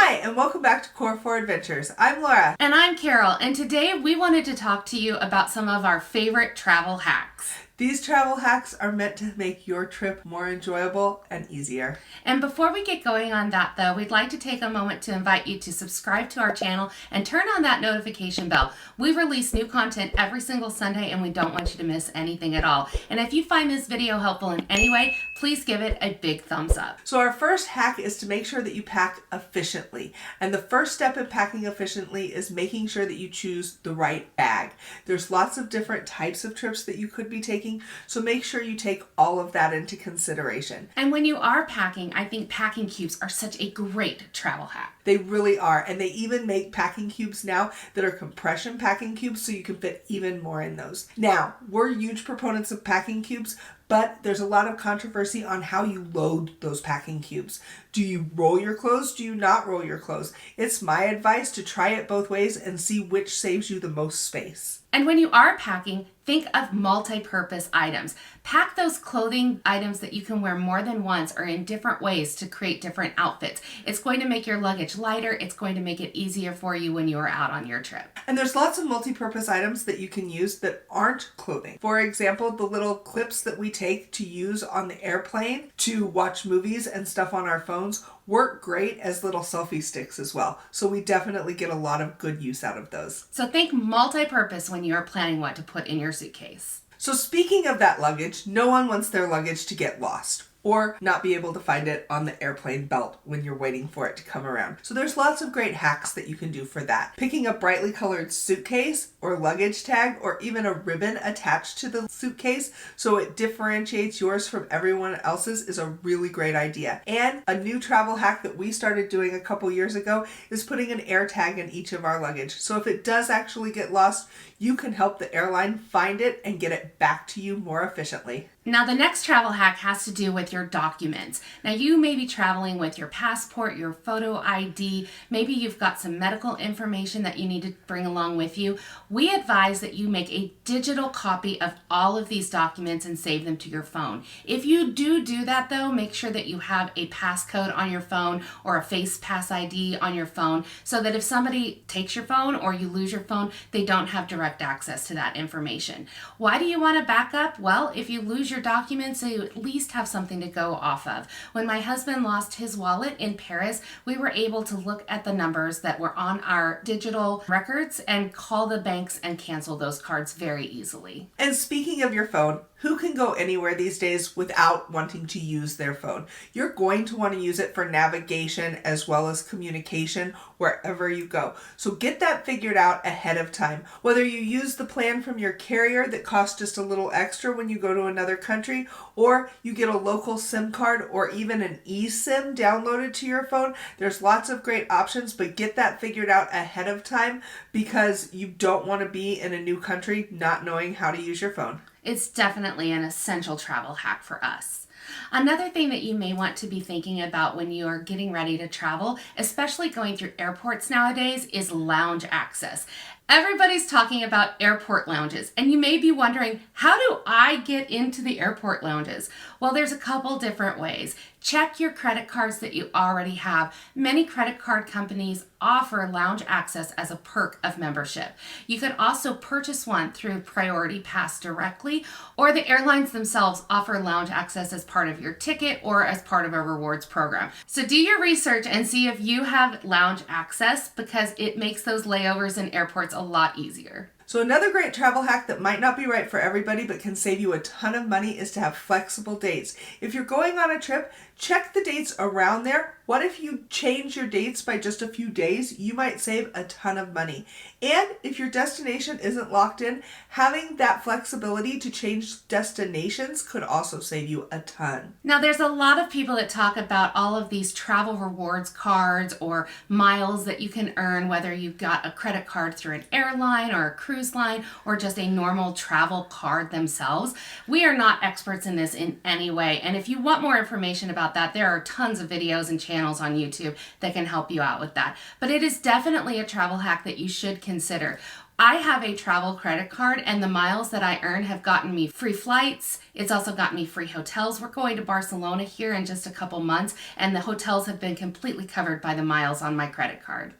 Hi, and welcome back to Core 4 Adventures. I'm Laura. And I'm Carol, and today we wanted to talk to you about some of our favorite travel hacks. These travel hacks are meant to make your trip more enjoyable and easier. And before we get going on that though, we'd like to take a moment to invite you to subscribe to our channel and turn on that notification bell. We release new content every single Sunday and we don't want you to miss anything at all. And if you find this video helpful in any way, please give it a big thumbs up. So our first hack is to make sure that you pack efficiently. And the first step in packing efficiently is making sure that you choose the right bag. There's lots of different types of trips that you could be taking, so make sure you take all of that into consideration. And when you are packing, I think packing cubes are such a great travel hack. They really are, and they even make packing cubes now that are compression packing cubes so you can fit even more in those. Now, we're huge proponents of packing cubes, but there's a lot of controversy on how you load those packing cubes. Do you roll your clothes? Do you not roll your clothes? It's my advice to try it both ways and see which saves you the most space. And when you are packing, think of multi-purpose items. Pack those clothing items that you can wear more than once or in different ways to create different outfits. It's going to make your luggage lighter. It's going to make it easier for you when you are out on your trip. And there's lots of multi-purpose items that you can use that aren't clothing. For example, the little clips that we take to use on the airplane to watch movies and stuff on our phones work great as little selfie sticks as well. So we definitely get a lot of good use out of those. So think multi-purpose when you are planning what to put in your suitcase. So speaking of that luggage, no one wants their luggage to get lost or not be able to find it on the airplane belt when you're waiting for it to come around. So there's lots of great hacks that you can do for that. Picking a brightly colored suitcase or luggage tag or even a ribbon attached to the suitcase so it differentiates yours from everyone else's is a really great idea. And a new travel hack that we started doing a couple years ago is putting an air tag in each of our luggage. So if it does actually get lost, you can help the airline find it and get it back to you more efficiently. Now the next travel hack has to do with your documents. Now you may be traveling with your passport, your photo ID, maybe you've got some medical information that you need to bring along with you. We advise that you make a digital copy of all of these documents and save them to your phone. If you do that though, make sure that you have a passcode on your phone or a face pass ID on your phone so that if somebody takes your phone or you lose your phone, they don't have direct access to that information. Why do you want to back up? Well, if you lose your documents, so you at least have something to go off of. When my husband lost his wallet in Paris, we were able to look at the numbers that were on our digital records and call the banks and cancel those cards very easily. And speaking of your phone, who can go anywhere these days without wanting to use their phone? You're going to want to use it for navigation as well as communication wherever you go. So get that figured out ahead of time. Whether you use the plan from your carrier that costs just a little extra when you go to another country, or you get a local SIM card or even an eSIM downloaded to your phone, there's lots of great options, but get that figured out ahead of time because you don't want to be in a new country not knowing how to use your phone. It's definitely an essential travel hack for us. Another thing that you may want to be thinking about when you are getting ready to travel, especially going through airports nowadays, is lounge access. Everybody's talking about airport lounges, and you may be wondering, how do I get into the airport lounges? Well, there's a couple different ways. Check your credit cards that you already have. Many credit card companies offer lounge access as a perk of membership. You could also purchase one through Priority Pass directly, or the airlines themselves offer lounge access as part of your ticket or as part of a rewards program. So do your research and see if you have lounge access because it makes those layovers in airports a lot easier. So another great travel hack that might not be right for everybody but can save you a ton of money is to have flexible dates. If you're going on a trip, check the dates around there. What if you change your dates by just a few days? You might save a ton of money. And if your destination isn't locked in, having that flexibility to change destinations could also save you a ton. Now there's a lot of people that talk about all of these travel rewards cards or miles that you can earn, whether you've got a credit card through an airline or a cruise line or just a normal travel card themselves. We are not experts in this in any way. And if you want more information about that, there are tons of videos and channels on YouTube that can help you out with that. But it is definitely a travel hack that you should consider. I have a travel credit card, and the miles that I earn have gotten me free flights. It's also gotten me free hotels. We're going to Barcelona here in just a couple months, and the hotels have been completely covered by the miles on my credit card.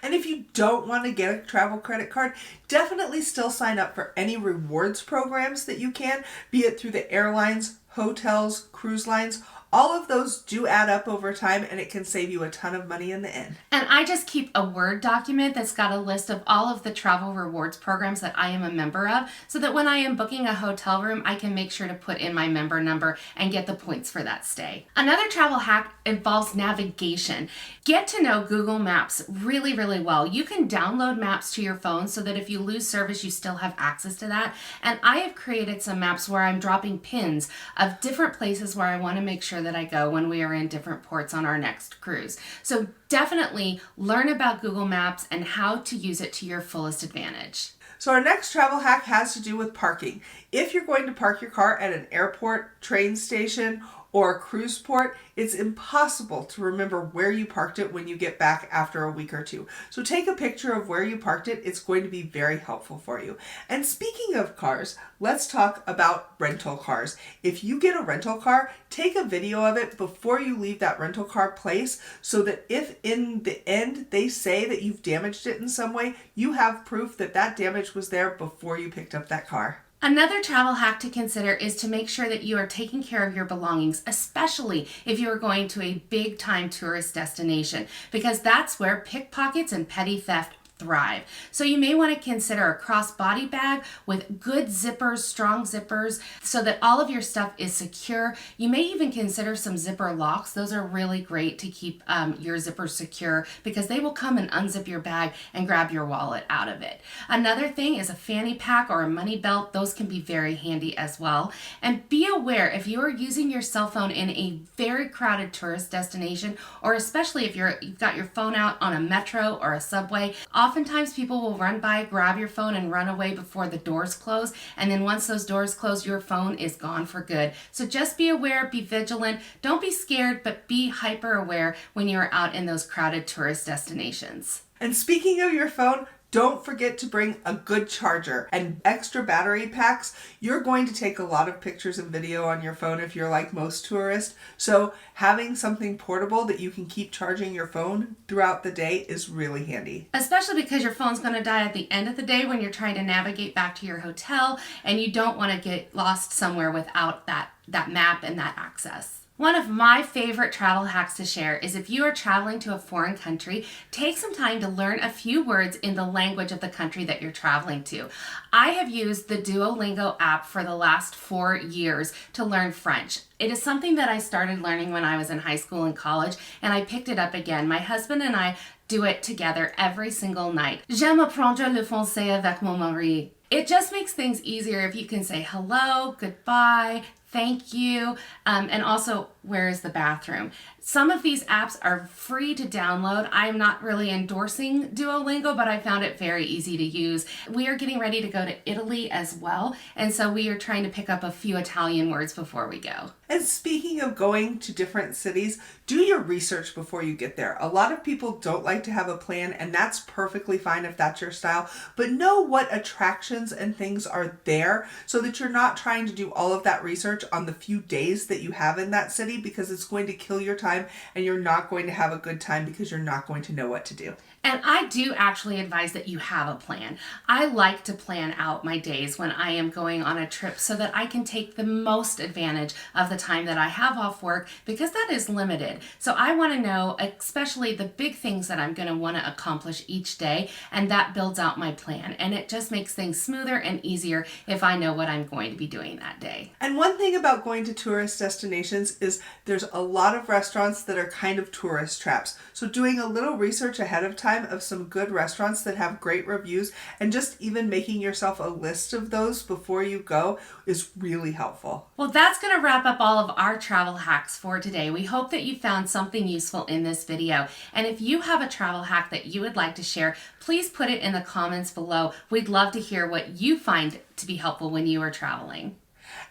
And if you don't want to get a travel credit card, definitely still sign up for any rewards programs that you can, be it through the airlines, hotels, cruise lines. All of those do add up over time, and it can save you a ton of money in the end. And I just keep a Word document that's got a list of all of the travel rewards programs that I am a member of, so that when I am booking a hotel room, I can make sure to put in my member number and get the points for that stay. Another travel hack involves navigation. Get to know Google Maps really, really well. You can download maps to your phone so that if you lose service, you still have access to that. And I have created some maps where I'm dropping pins of different places where I want to make sure that I go when we are in different ports on our next cruise. So definitely learn about Google Maps and how to use it to your fullest advantage. So our next travel hack has to do with parking. If you're going to park your car at an airport, train station, or a cruise port, it's impossible to remember where you parked it when you get back after a week or two. So take a picture of where you parked it. It's going to be very helpful for you. And speaking of cars, let's talk about rental cars. If you get a rental car, take a video of it before you leave that rental car place, so that if in the end they say that you've damaged it in some way, you have proof that that damage was there before you picked up that car. Another travel hack to consider is to make sure that you are taking care of your belongings, especially if you are going to a big time tourist destination, because that's where pickpockets and petty theft thrive. So you may want to consider a crossbody bag with good zippers, strong zippers, so that all of your stuff is secure. You may even consider some zipper locks. Those are really great to keep your zippers secure, because they will come and unzip your bag and grab your wallet out of it. Another thing is a fanny pack or a money belt. Those can be very handy as well. And be aware, if you are using your cell phone in a very crowded tourist destination, or especially if you've got your phone out on a metro or a subway, oftentimes people will run by, grab your phone, and run away before the doors close. And then once those doors close, your phone is gone for good. So just be aware, be vigilant. Don't be scared, but be hyper aware when you're out in those crowded tourist destinations. And speaking of your phone, don't forget to bring a good charger and extra battery packs. You're going to take a lot of pictures and video on your phone if you're like most tourists. So having something portable that you can keep charging your phone throughout the day is really handy. Especially because your phone's going to die at the end of the day when you're trying to navigate back to your hotel, and you don't want to get lost somewhere without that map and that access. One of my favorite travel hacks to share is if you are traveling to a foreign country, take some time to learn a few words in the language of the country that you're traveling to. I have used the Duolingo app for the last 4 years to learn French. It is something that I started learning when I was in high school and college, and I picked it up again. My husband and I do it together every single night. J'aime apprendre le français avec mon mari. It just makes things easier if you can say hello, goodbye, thank you, and also where is the bathroom. Some of these apps are free to download. I'm not really endorsing Duolingo, but I found it very easy to use. We are getting ready to go to Italy as well, and so we are trying to pick up a few Italian words before we go. And speaking of going to different cities, do your research before you get there. A lot of people don't like to have a plan, and that's perfectly fine if that's your style, but know what attractions and things are there so that you're not trying to do all of that research on the few days that you have in that city, because it's going to kill your time and you're not going to have a good time because you're not going to know what to do. And I do actually advise that you have a plan. I like to plan out my days when I am going on a trip so that I can take the most advantage of the time that I have off work, because that is limited. So I want to know especially the big things that I'm going to want to accomplish each day, and that builds out my plan. And it just makes things smoother and easier if I know what I'm going to be doing that day. And one thing about going to tourist destinations is there's a lot of restaurants that are kind of tourist traps. So doing a little research ahead of time of some good restaurants that have great reviews, and just even making yourself a list of those before you go, is really helpful. Well, that's going to wrap up all of our travel hacks for today. We hope that you found something useful in this video. And if you have a travel hack that you would like to share, please put it in the comments below. We'd love to hear what you find to be helpful when you are traveling.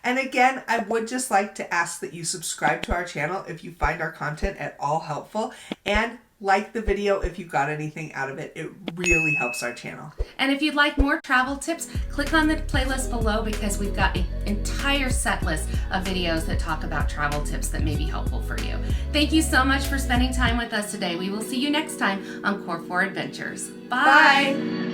And again, I would just like to ask that you subscribe to our channel if you find our content at all helpful, and like the video if you got anything out of it. It really helps our channel. And if you'd like more travel tips, click on the playlist below because we've got an entire set list of videos that talk about travel tips that may be helpful for you. Thank you so much for spending time with us today. We will see you next time on Core 4 Adventures. Bye. Bye.